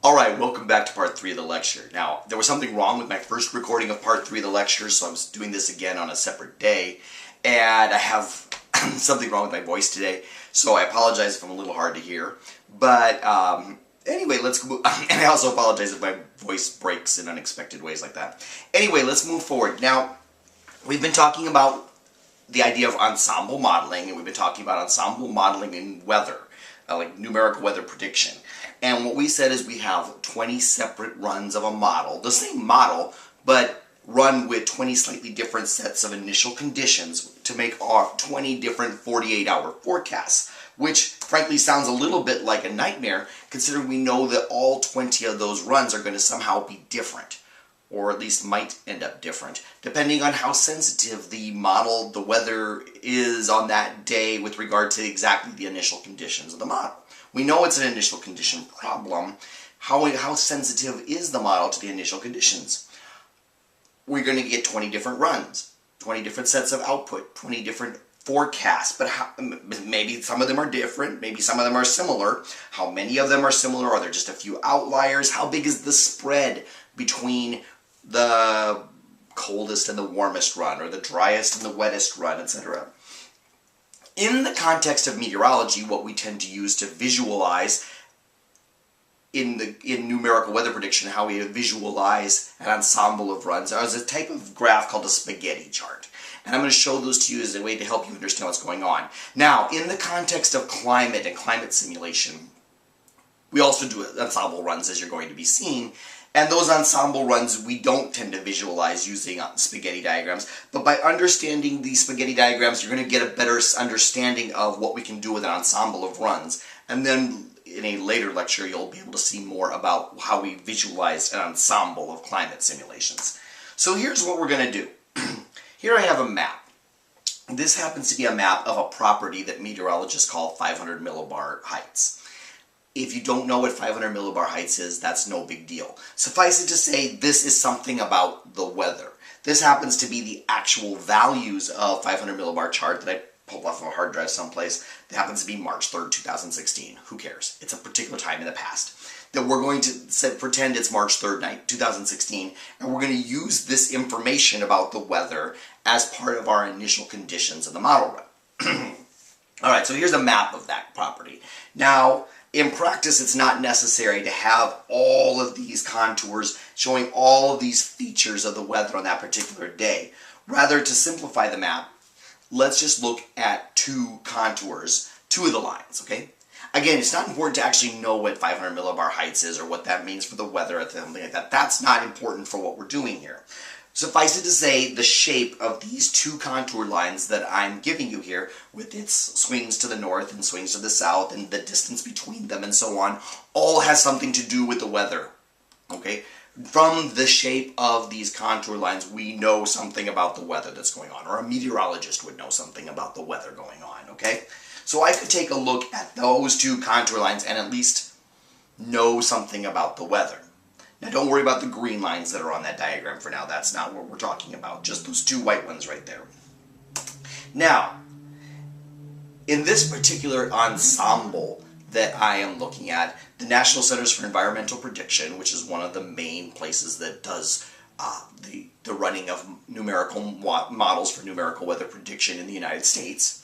Alright, welcome back to part 3 of the lecture. Now, there was something wrong with my first recording of part 3 of the lecture, so I'm doing this again on a separate day. And I have something wrong with my voice today, so I apologize if I'm a little hard to hear. But anyway, let's move. And I also apologize if my voice breaks in unexpected ways like that. Anyway, let's move forward. Now, we've been talking about the idea of ensemble modeling, and we've been talking about ensemble modeling in weather, like numerical weather prediction. And what we said is we have 20 separate runs of a model, the same model, but run with 20 slightly different sets of initial conditions to make our 20 different 48-hour forecasts, which frankly sounds a little bit like a nightmare, considering we know that all 20 of those runs are going to somehow be different, or at least might end up different, depending on how sensitive the model, the weather is on that day with regard to exactly the initial conditions of the model. We know it's an initial condition problem. How sensitive is the model to the initial conditions? We're going to get 20 different runs, 20 different sets of output, 20 different forecasts, but maybe some of them are different, maybe some of them are similar. How many of them are similar? Are there just a few outliers? How big is the spread between the coldest and the warmest run, or the driest and the wettest run, etc.? In the context of meteorology, what we tend to use to visualize in numerical weather prediction, how we visualize an ensemble of runs, is a type of graph called a spaghetti chart. And I'm going to show those to you as a way to help you understand what's going on. Now, in the context of climate and climate simulation, we also do ensemble runs, as you're going to be seeing. And those ensemble runs we don't tend to visualize using spaghetti diagrams, but by understanding these spaghetti diagrams, you're going to get a better understanding of what we can do with an ensemble of runs. And then in a later lecture, you'll be able to see more about how we visualize an ensemble of climate simulations. So here's what we're going to do. Here I have a map. This happens to be a map of a property that meteorologists call 500 millibar heights. If you don't know what 500 millibar heights is, that's no big deal. Suffice it to say, this is something about the weather. This happens to be the actual values of 500 millibar chart that I pulled off of a hard drive someplace. That happens to be March 3rd, 2016. Who cares? It's a particular time in the past. That we're going to pretend it's March 3rd, 2016, and we're going to use this information about the weather as part of our initial conditions of the model run. Alright, so here's a map of that property. Now, in practice, it's not necessary to have all of these contours showing all of these features of the weather on that particular day. Rather, to simplify the map, let's just look at two contours, two of the lines, okay? Again, it's not important to actually know what 500 millibar heights is or what that means for the weather or something like that. That's not important for what we're doing here. Suffice it to say, the shape of these two contour lines that I'm giving you here, with its swings to the north and swings to the south and the distance between them and so on, all has something to do with the weather. Okay? From the shape of these contour lines, we know something about the weather that's going on, or a meteorologist would know something about the weather going on. Okay? So I could take a look at those two contour lines and at least know something about the weather. Now don't worry about the green lines that are on that diagram for now. That's not what we're talking about. Just those two white ones right there. Now, in this particular ensemble that I am looking at, the National Centers for Environmental Prediction, which is one of the main places that does the running of numerical models for numerical weather prediction in the United States.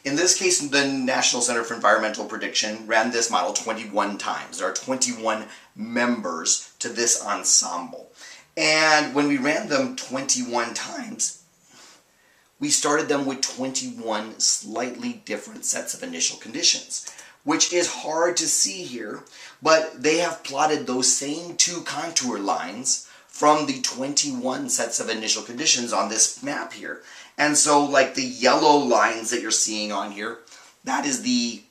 In this case, the National Center for Environmental Prediction ran this model 21 times. There are 21 members to this ensemble. And when we ran them 21 times, we started them with 21 slightly different sets of initial conditions, which is hard to see here, but they have plotted those same two contour lines from the 21 sets of initial conditions on this map here. And so, like the yellow lines that you're seeing on here, that is the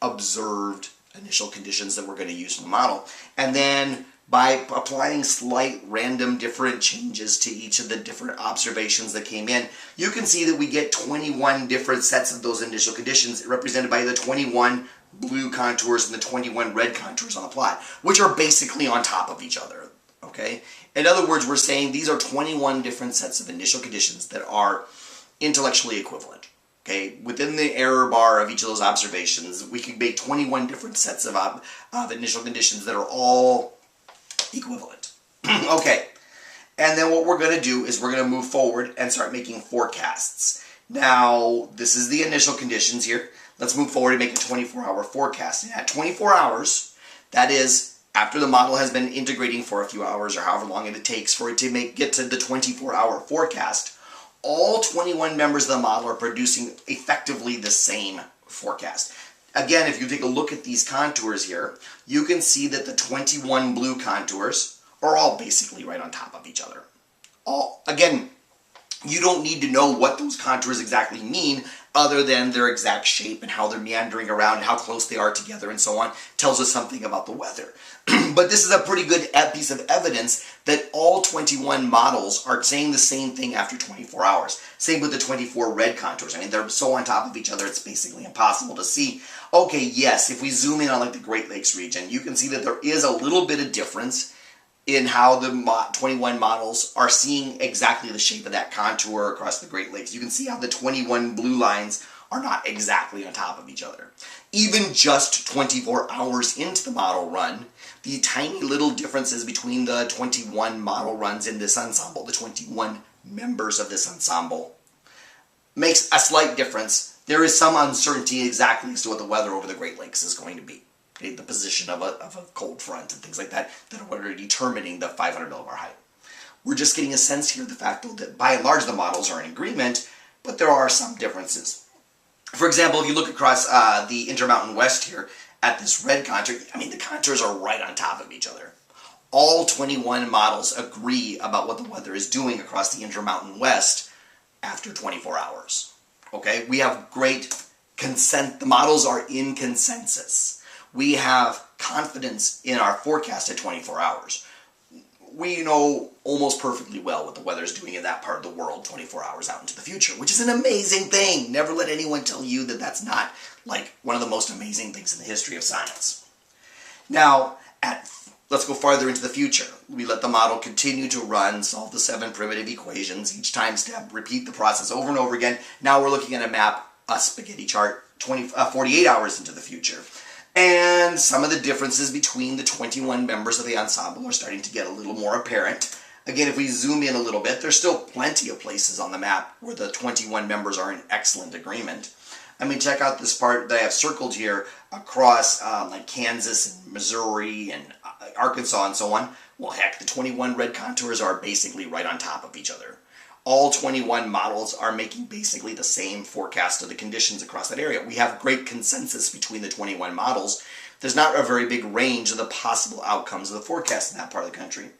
observed initial conditions that we're going to use in the model. And then by applying slight random different changes to each of the different observations that came in, you can see that we get 21 different sets of those initial conditions represented by the 21 blue contours and the 21 red contours on the plot, which are basically on top of each other. Okay? In other words, we're saying these are 21 different sets of initial conditions that are intellectually equivalent. Okay, within the error bar of each of those observations, we can make 21 different sets of initial conditions that are all equivalent. Okay, and then what we're going to do is we're going to move forward and start making forecasts. Now, this is the initial conditions here. Let's move forward and make a 24-hour forecast. And at 24 hours, that is, after the model has been integrating for a few hours or however long it takes for it to get to the 24-hour forecast, all 21 members of the model are producing effectively the same forecast. Again, if you take a look at these contours here, you can see that the 21 blue contours are all basically right on top of each other. Again, you don't need to know what those contours exactly mean other than their exact shape and how they're meandering around and how close they are together and so on. Tells us something about the weather. But this is a pretty good piece of evidence that all 21 models are saying the same thing after 24 hours. Same with the 24 red contours. I mean, they're so on top of each other, it's basically impossible to see. Okay, yes, if we zoom in on like the Great Lakes region, you can see that there is a little bit of difference in how the 21 models are seeing exactly the shape of that contour across the Great Lakes. You can see how the 21 blue lines are not exactly on top of each other. Even just 24 hours into the model run, the tiny little differences between the 21 model runs in this ensemble, the 21 members of this ensemble, makes a slight difference. There is some uncertainty exactly as to what the weather over the Great Lakes is going to be. Okay, the position of a cold front and things like that are determining the 500 millibar height. We're just getting a sense here of the fact, though, that by and large the models are in agreement, but there are some differences. For example, if you look across the Intermountain West here at this red contour, I mean, the contours are right on top of each other. All 21 models agree about what the weather is doing across the Intermountain West after 24 hours. Okay, we have great consent. The models are in consensus. We have confidence in our forecast at 24 hours. We know almost perfectly well what the weather is doing in that part of the world 24 hours out into the future, which is an amazing thing. Never let anyone tell you that that's not like one of the most amazing things in the history of science. Now, let's go farther into the future. We let the model continue to run, solve the 7 primitive equations, each time step, repeat the process over and over again. Now we're looking at a map, a spaghetti chart, 48 hours into the future. And some of the differences between the 21 members of the ensemble are starting to get a little more apparent. Again, if we zoom in a little bit, there's still plenty of places on the map where the 21 members are in excellent agreement. I mean, check out this part that I have circled here across like Kansas and Missouri and Arkansas and so on. Well, heck, the 21 red contours are basically right on top of each other. All 21 models are making basically the same forecast of the conditions across that area. We have great consensus between the 21 models. There's not a very big range of the possible outcomes of the forecast in that part of the country.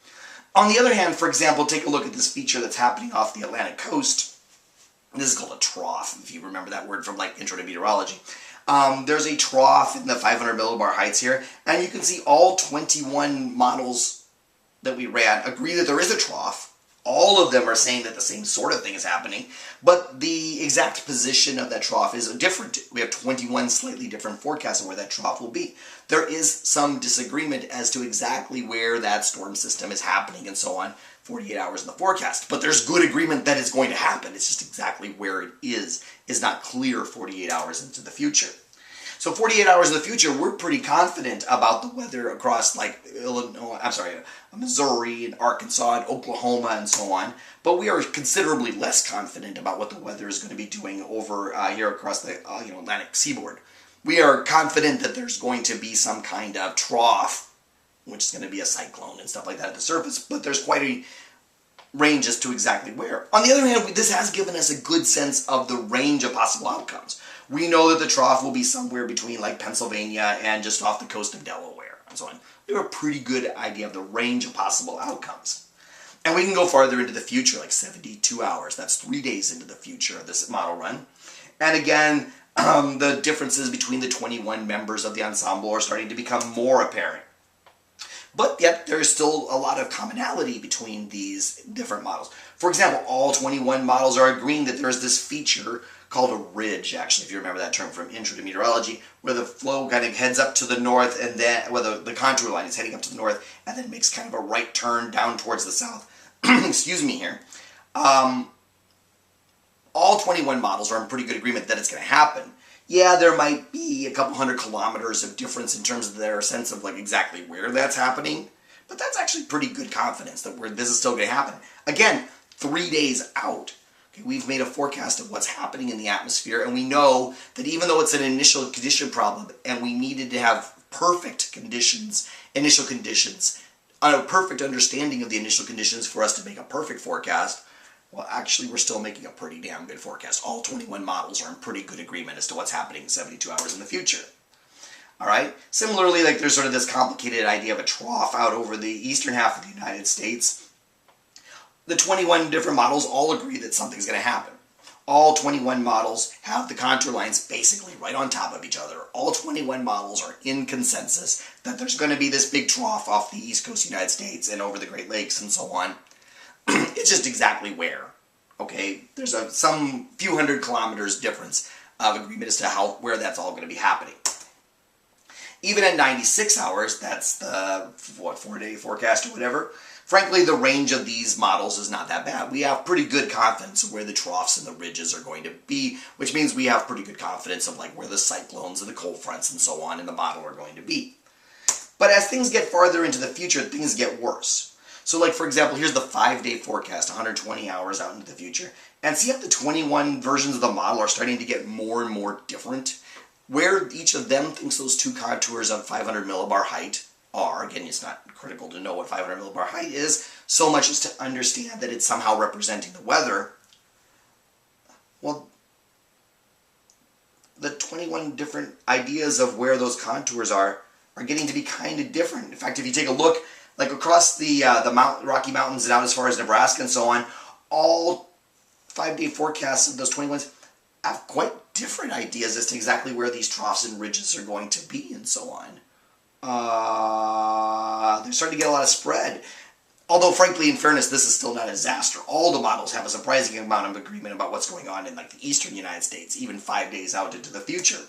On the other hand, for example, take a look at this feature that's happening off the Atlantic coast. This is called a trough, if you remember that word from like Intro to Meteorology. There's a trough in the 500 millibar heights here, and you can see all 21 models that we ran agree that there is a trough. All of them are saying that the same sort of thing is happening, but the exact position of that trough is different. We have 21 slightly different forecasts of where that trough will be. There is some disagreement as to exactly where that storm system is happening and so on, 48 hours in the forecast. But there's good agreement that it's going to happen. It's just exactly where it is not clear 48 hours into the future. So 48 hours in the future, we're pretty confident about the weather across like Missouri and Arkansas and Oklahoma and so on. But we are considerably less confident about what the weather is going to be doing over here across the Atlantic seaboard. We are confident that there's going to be some kind of trough, which is going to be a cyclone and stuff like that at the surface. But there's quite a range as to exactly where. On the other hand, this has given us a good sense of the range of possible outcomes. We know that the trough will be somewhere between like Pennsylvania and just off the coast of Delaware and so on. We have a pretty good idea of the range of possible outcomes. And we can go farther into the future, like 72 hours. That's 3 days into the future of this model run. And again, the differences between the 21 members of the ensemble are starting to become more apparent. But yet, there is still a lot of commonality between these different models. For example, all 21 models are agreeing that there's this feature called a ridge, actually, if you remember that term from Intro to Meteorology, where the flow kind of heads up to the north, and then, where the contour line is heading up to the north, and then makes kind of a right turn down towards the south. Excuse me here. all 21 models are in pretty good agreement that it's going to happen. Yeah, there might be a couple hundred kilometers of difference in terms of their sense of like exactly where that's happening, but that's actually pretty good confidence that this is still going to happen. Again, 3 days out, okay, we've made a forecast of what's happening in the atmosphere, and we know that even though it's an initial condition problem and we needed to have perfect conditions, initial conditions, a perfect understanding of the initial conditions for us to make a perfect forecast, well, actually, we're still making a pretty damn good forecast. All 21 models are in pretty good agreement as to what's happening in 72 hours in the future. All right? Similarly, like there's sort of this complicated idea of a trough out over the eastern half of the United States. The 21 different models all agree that something's going to happen. All 21 models have the contour lines basically right on top of each other. All 21 models are in consensus that there's going to be this big trough off the east coast of the United States and over the Great Lakes and so on. It's just exactly where, okay? There's some few hundred kilometers difference of agreement as to where that's all going to be happening. Even at 96 hours, that's the, 4-day forecast or whatever, frankly, the range of these models is not that bad. We have pretty good confidence of where the troughs and the ridges are going to be, which means we have pretty good confidence of like where the cyclones and the cold fronts and so on in the model are going to be. But as things get farther into the future, things get worse. So like, for example, here's the 5-day forecast, 120 hours out into the future. And see how the 21 versions of the model are starting to get more and more different? Where each of them thinks those two contours of 500 millibar height are. Again, it's not critical to know what 500 millibar height is, so much as to understand that it's somehow representing the weather. Well, the 21 different ideas of where those contours are getting to be kind of different. In fact, if you take a look, like across the Rocky Mountains and out as far as Nebraska and so on, all 5-day forecasts of those 21s have quite different ideas as to exactly where these troughs and ridges are going to be and so on. They're starting to get a lot of spread. Although, frankly, in fairness, this is still not a disaster. All the models have a surprising amount of agreement about what's going on in like the eastern United States, even 5 days out into the future.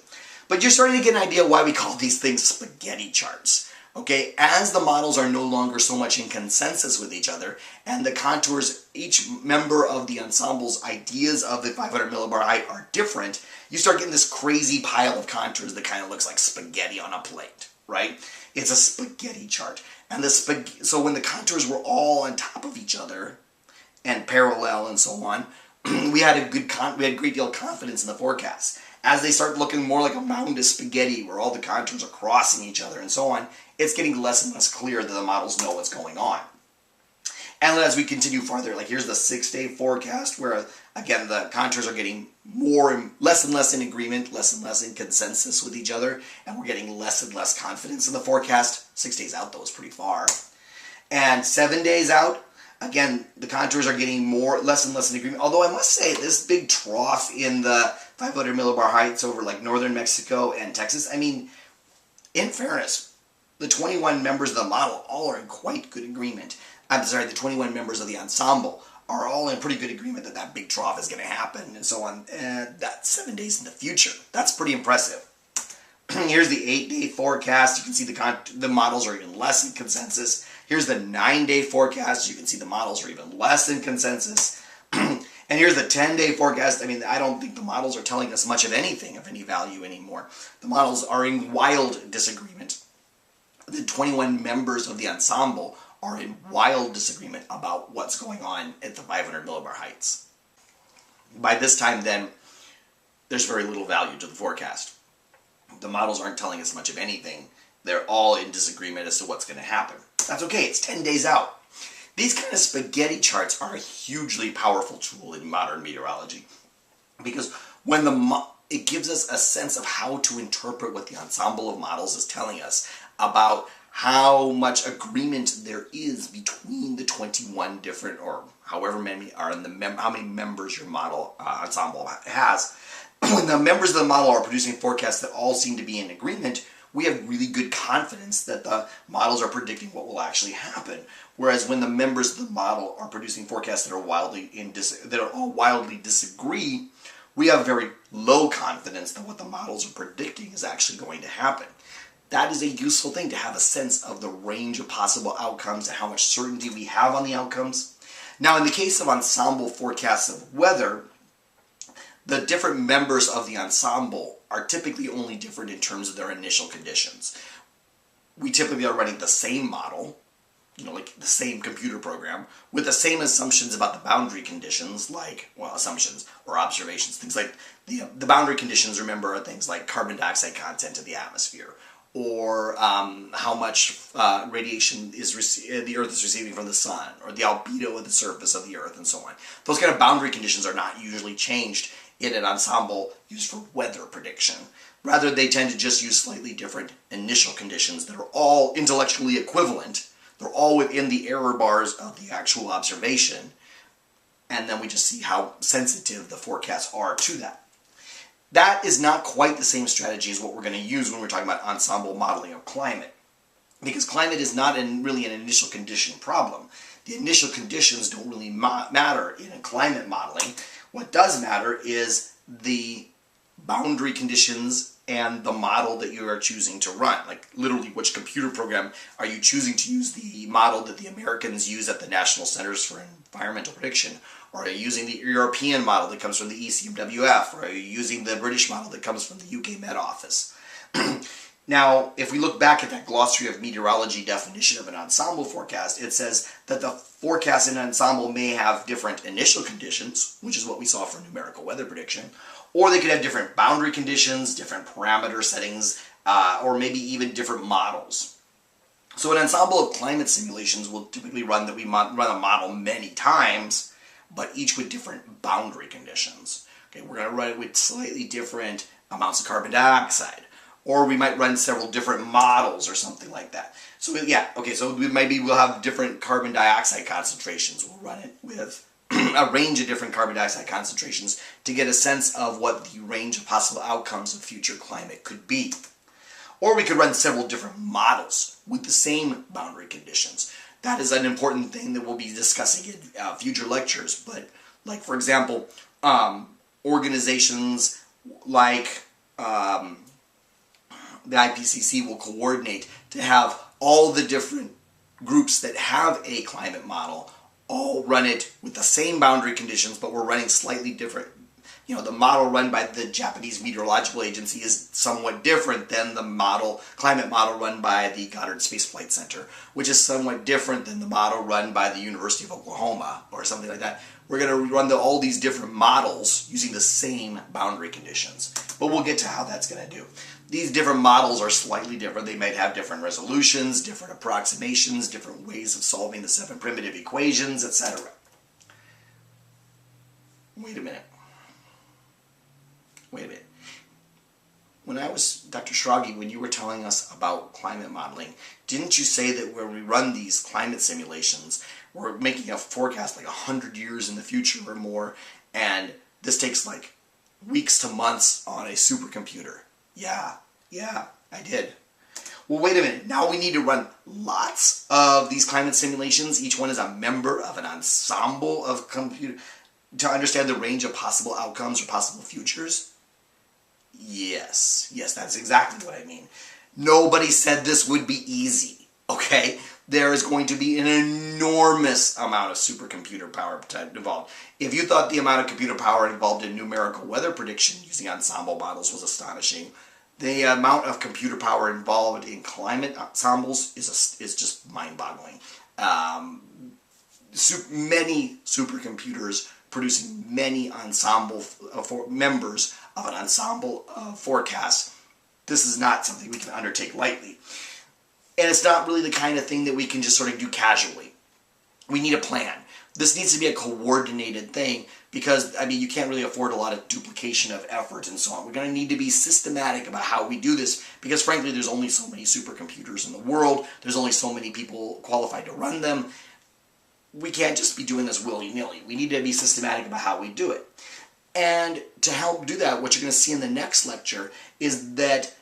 But you're starting to get an idea why we call these things spaghetti charts. Okay, as the models are no longer so much in consensus with each other, and the contours, each member of the ensemble's ideas of the 500 millibar height are different, you start getting this crazy pile of contours that kind of looks like spaghetti on a plate, right? It's a spaghetti chart. And so when the contours were all on top of each other and parallel and so on, we had a great deal of confidence in the forecast. As they start looking more like a mound of spaghetti where all the contours are crossing each other and so on, it's getting less and less clear that the models know what's going on. And as we continue farther, like here's the 6-day forecast where, again, the contours are getting less and less in agreement, less and less in consensus with each other, and we're getting less and less confidence in the forecast. 6 days out, though, is pretty far. And 7 days out, again, the contours are getting less and less in agreement. Although I must say, this big trough in the 500 millibar heights over like northern Mexico and Texas, I mean, in fairness, the 21 members of the model all are in quite good agreement. I'm sorry, the 21 members of the ensemble are all in pretty good agreement that that big trough is going to happen and so on. And that's 7 days in the future. That's pretty impressive. Here's the 8-day forecast. You can see the models are even less in consensus. Here's the 9-day forecast. You can see the models are even less in consensus. And here's the 10-day forecast. I mean, I don't think the models are telling us much of anything of any value anymore. The models are in wild disagreement. The 21 members of the ensemble are in wild disagreement about what's going on at the 500 millibar heights. By this time, then, there's very little value to the forecast. The models aren't telling us much of anything. They're all in disagreement as to what's going to happen. That's okay. It's 10 days out. These kind of spaghetti charts are a hugely powerful tool in modern meteorology because when it gives us a sense of how to interpret what the ensemble of models is telling us about how much agreement there is between the 21 different, or however many are in how many members your model ensemble has. When the members of the model are producing forecasts that all seem to be in agreement, we have really good confidence that the models are predicting what will actually happen. Whereas when the members of the model are producing forecasts that are all wildly disagree, we have very low confidence that what the models are predicting is actually going to happen. That is a useful thing to have a sense of the range of possible outcomes and how much certainty we have on the outcomes. Now, in the case of ensemble forecasts of weather, the different members of the ensemble are typically only different in terms of their initial conditions. We typically are running the same model, like the same computer program, with the same assumptions about the boundary conditions, assumptions or observations. Things like the boundary conditions, remember, are things like carbon dioxide content in the atmosphere, or how much radiation the Earth is receiving from the sun, or the albedo of the surface of the Earth, and so on. Those kind of boundary conditions are not usually changed in an ensemble used for weather prediction. Rather, they tend to just use slightly different initial conditions that are all intellectually equivalent. They're all within the error bars of the actual observation, and then we just see how sensitive the forecasts are to that. That is not quite the same strategy as what we're going to use when we're talking about ensemble modeling of climate, because climate is not really an initial condition problem. The initial conditions don't really matter in a climate modeling. What does matter is the boundary conditions and the model that you are choosing to run. Like literally, which computer program are you choosing to use? The model that the Americans use at the National Centers for Environmental Prediction? Or are you using the European model that comes from the ECMWF? Or are you using the British model that comes from the UK Met Office? Now, if we look back at that glossary of meteorology definition of an ensemble forecast, it says that the forecast in an ensemble may have different initial conditions, which is what we saw for numerical weather prediction, or they could have different boundary conditions, different parameter settings, or maybe even different models. So an ensemble of climate simulations will typically run a model many times, but each with different boundary conditions. Okay, we're going to run it with slightly different amounts of carbon dioxide, or we might run several different models or something like that. So so we'll have different carbon dioxide concentrations. We'll run it with a range of different carbon dioxide concentrations to get a sense of what the range of possible outcomes of future climate could be. Or we could run several different models with the same boundary conditions. That is an important thing that we'll be discussing in future lectures. But, like, for example, organizations like the IPCC will coordinate to have all the different groups that have a climate model all run it with the same boundary conditions, but we're running slightly different. The model run by the Japanese Meteorological Agency is somewhat different than the climate model run by the Goddard Space Flight Center, which is somewhat different than the model run by the University of Oklahoma, or something like that. We're going to run all these different models using the same boundary conditions, but we'll get to how that's going to do. These different models are slightly different. They might have different resolutions, different approximations, different ways of solving the 7 primitive equations, etc. Wait a minute. When Dr. Schrage, when you were telling us about climate modeling, didn't you say that when we run these climate simulations, we're making a forecast like 100 years in the future or more, and this takes like weeks to months on a supercomputer? Yeah, I did. Well, wait a minute. Now we need to run lots of these climate simulations. Each one is a member of an ensemble of computer to understand the range of possible outcomes or possible futures. Yes, that's exactly what I mean. Nobody said this would be easy, okay? There is going to be an enormous amount of supercomputer power involved. If you thought the amount of computer power involved in numerical weather prediction using ensemble models was astonishing, the amount of computer power involved in climate ensembles is just mind-boggling. Many supercomputers producing many ensemble members of an ensemble forecast. This is not something we can undertake lightly. And it's not really the kind of thing that we can just sort of do casually. We need a plan. This needs to be a coordinated thing because, you can't really afford a lot of duplication of effort and so on. We're going to need to be systematic about how we do this because, frankly, there's only so many supercomputers in the world. There's only so many people qualified to run them. We can't just be doing this willy-nilly. We need to be systematic about how we do it. And to help do that, what you're going to see in the next lecture is that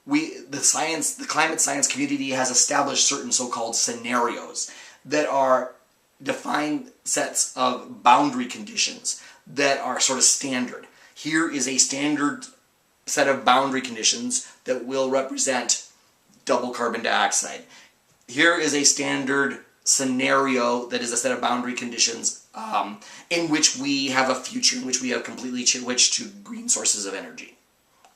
the climate science community has established certain so-called scenarios that are defined sets of boundary conditions that are sort of standard. Here is a standard set of boundary conditions that will represent double carbon dioxide. Here is a standard scenario that is a set of boundary conditions in which we have a future in which we have completely switched to green sources of energy.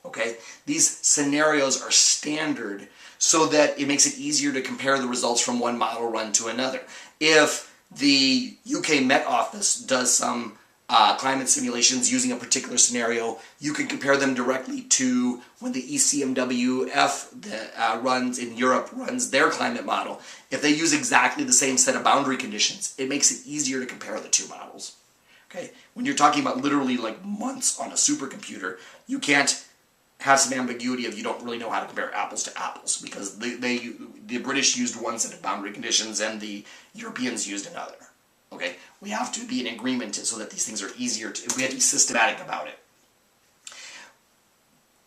Okay? These scenarios are standard so that it makes it easier to compare the results from one model run to another. If the UK Met Office does some climate simulations using a particular scenario, you can compare them directly to when the ECMWF that runs in Europe runs their climate model. If they use exactly the same set of boundary conditions, it makes it easier to compare the two models. Okay? When you're talking about literally like months on a supercomputer, you can't have some ambiguity if you don't really know how to compare apples to apples, because the British used one set of boundary conditions and the Europeans used another. Okay, we have to be in agreement so that these things are easier to, we have to be systematic about it.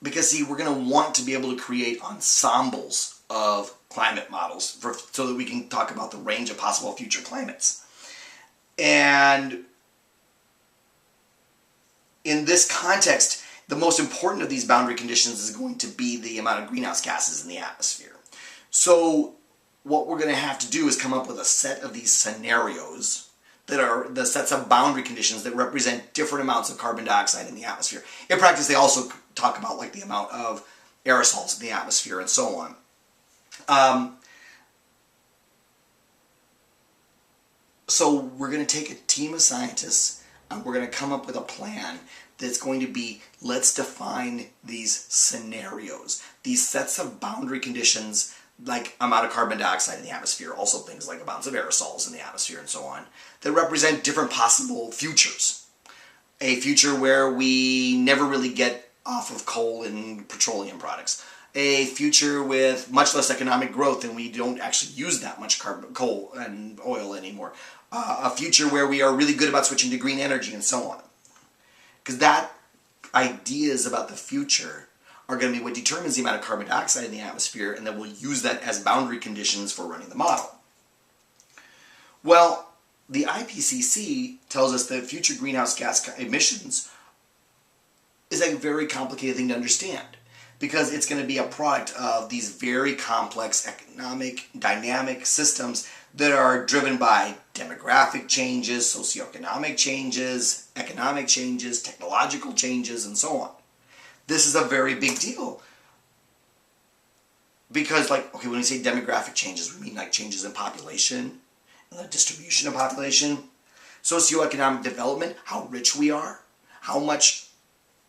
Because see, we're going to want to be able to create ensembles of climate models so that we can talk about the range of possible future climates. And in this context, the most important of these boundary conditions is going to be the amount of greenhouse gases in the atmosphere. So what we're going to have to do is come up with a set of these scenarios that are the sets of boundary conditions that represent different amounts of carbon dioxide in the atmosphere. In practice, they also talk about like the amount of aerosols in the atmosphere and so on. So we're going to take a team of scientists and we're going to come up with a plan that's going to be, let's define these scenarios, these sets of boundary conditions, like amount of carbon dioxide in the atmosphere, also things like amounts of aerosols in the atmosphere and so on, that represent different possible futures. A future where we never really get off of coal and petroleum products. A future with much less economic growth and we don't actually use that much coal and oil anymore. A future where we are really good about switching to green energy and so on. Because that ideas about the future are going to be what determines the amount of carbon dioxide in the atmosphere, and then we'll use that as boundary conditions for running the model. Well, the IPCC tells us that future greenhouse gas emissions is a very complicated thing to understand, because it's going to be a product of these very complex economic, dynamic systems that are driven by demographic changes, socioeconomic changes, economic changes, technological changes, and so on. This is a very big deal. Because, like, okay, when we say demographic changes, we mean like changes in population, and the distribution of population, socioeconomic development, how rich we are, how much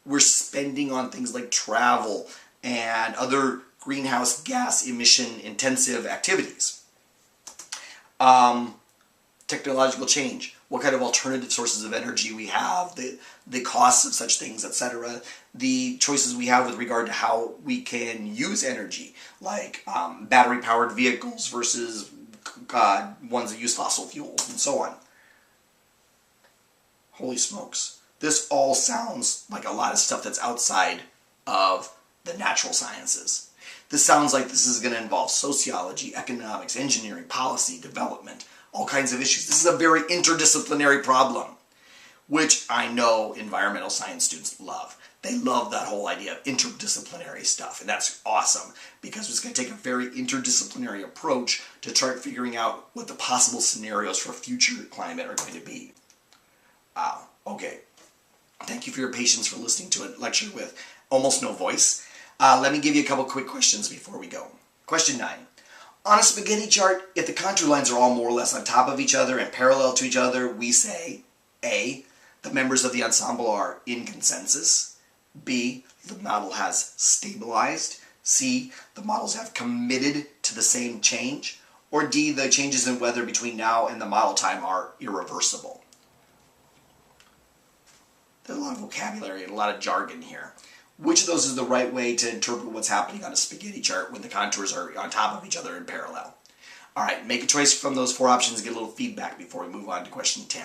we're spending on things like travel and other greenhouse gas emission intensive activities. Technological change, what kind of alternative sources of energy we have, the costs of such things, etc. The choices we have with regard to how we can use energy, like battery-powered vehicles versus ones that use fossil fuels, and so on. Holy smokes. This all sounds like a lot of stuff that's outside of the natural sciences. This sounds like this is going to involve sociology, economics, engineering, policy, development, all kinds of issues. This is a very interdisciplinary problem, which I know environmental science students love. They love that whole idea of interdisciplinary stuff, and that's awesome, because it's going to take a very interdisciplinary approach to start figuring out what the possible scenarios for future climate are going to be. Wow, okay. Thank you for your patience for listening to a lecture with almost no voice. Let me give you a couple quick questions before we go. Question 9. On a spaghetti chart, if the contour lines are all more or less on top of each other and parallel to each other, we say A, the members of the ensemble are in consensus, B, the model has stabilized, C, the models have committed to the same change, or D, the changes in weather between now and the model time are irreversible. There's a lot of vocabulary and a lot of jargon here. Which of those is the right way to interpret what's happening on a spaghetti chart when the contours are on top of each other in parallel? All right, make a choice from those 4 options and get a little feedback before we move on to question 10.